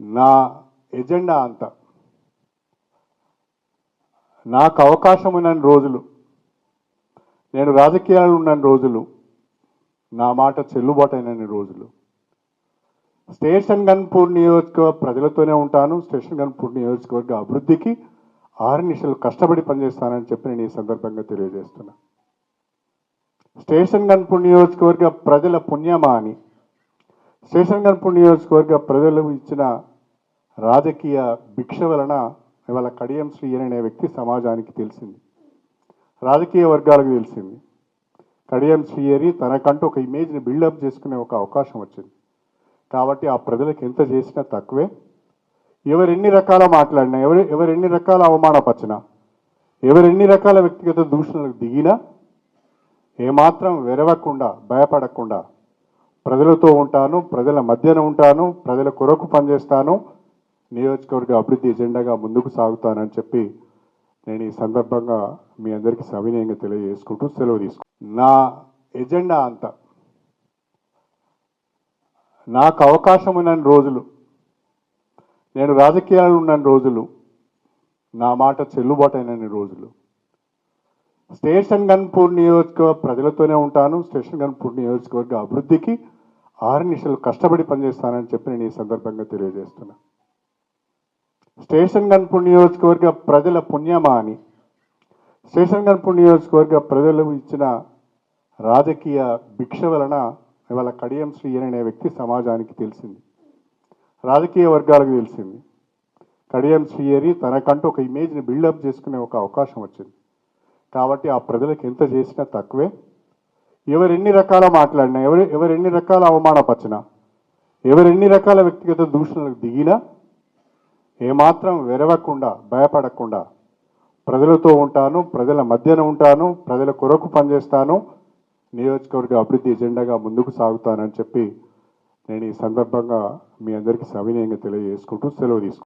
నా ఎజెండా అంతా నాకు అవకాశం ఉన్న రోజులు, నేను రాజకీయాలు ఉన్న రోజులు, నా మాట చెల్లుబాటు అయిన రోజులు స్టేషన్ గన్పూర్ నియోజకవర్గ ప్రజలతోనే ఉంటాను. స్టేషన్ గన్పూర్ నియోజకవర్గ అభివృద్ధికి 6 నిమిషాలు కష్టపడి పనిచేస్తానని చెప్పి నేను ఈ సందర్భంగా తెలియజేస్తున్నా. స్టేషన్ గన్పూర్ నియోజకవర్గ ప్రజల పుణ్యమా అని, స్టేషన్ గన్పూర్ నియోజకవర్గ ప్రజలు ఇచ్చిన రాజకీయ భిక్ష వలన ఇవాళ కడియం శ్రీహరి అనే వ్యక్తి సమాజానికి తెలిసింది, రాజకీయ వర్గాలకు తెలిసింది. కడియం శ్రీహరి తనకంటూ ఒక ఇమేజ్ని బిల్డప్ చేసుకునే ఒక అవకాశం వచ్చింది. కాబట్టి ఆ ప్రజలకు ఎంత చేసినా తక్కువే. ఎవరెన్ని రకాల మాట్లాడినా, ఎవరెన్ని రకాల అవమానపరిచినా, ఎవరెన్ని రకాల వ్యక్తిగత దూషణలకు దిగినా ఏమాత్రం వెరవకుండా, భయపడకుండా ప్రజలతో ఉంటాను, ప్రజల మధ్యన ఉంటాను, ప్రజల కొరకు పనిచేస్తాను, నియోజకవర్గ అభివృద్ధి ఎజెండాగా ముందుకు సాగుతానని చెప్పి నేను ఈ సందర్భంగా మీ అందరికీ సవినయంగా తెలియజేసుకుంటూ సెలవు తీసుకుంటాను. నా ఎజెండా అంతా నాకు అవకాశం ఉన్న రోజులు, నేను రాజకీయాలు ఉన్న రోజులు, నా మాట చెల్లుబాటు అయిన రోజులు స్టేషన్ గన్పూర్ నియోజకవర్గ ప్రజలతోనే ఉంటాను. స్టేషన్ గన్పూర్ నియోజకవర్గ అభివృద్ధికి 6 నిమిషాలు కష్టపడి పనిచేస్తానని చెప్పి నేను ఈ సందర్భంగా తెలియజేస్తున్నా. స్టేషన్ గన్పూర్ నియోజకవర్గ ప్రజల పుణ్యమా అని, స్టేషన్ గన్పూర్ నియోజకవర్గ ప్రజలు ఇచ్చిన రాజకీయ భిక్ష వలన ఇవాళ కడియం శ్రీహరి అనే వ్యక్తి సమాజానికి తెలిసింది, రాజకీయ వర్గాలకు తెలిసింది. కడియం శ్రీహరి తనకంటూ ఒక ఇమేజ్ని బిల్డప్ చేసుకునే ఒక అవకాశం వచ్చింది. కాబట్టి ఆ ప్రజలకు ఎంత చేసినా తక్కువే. ఎవరెన్ని రకాల మాట్లాడినా, ఎవరెన్ని రకాల అవమానపరిచినా, ఎవరెన్ని రకాల వ్యక్తిగత దూషణలకు దిగినా ఏమాత్రం వెరవకుండా, భయపడకుండా ప్రజలతో ఉంటాను, ప్రజల మధ్యన ఉంటాను, ప్రజల కొరకు పనిచేస్తాను, నియోజకవర్గ అభివృద్ధి ఎజెండాగా ముందుకు సాగుతానని చెప్పి నేను ఈ సందర్భంగా మీ అందరికీ సవినయంగా తెలియజేసుకుంటూ సెలవు తీసుకుంటాను.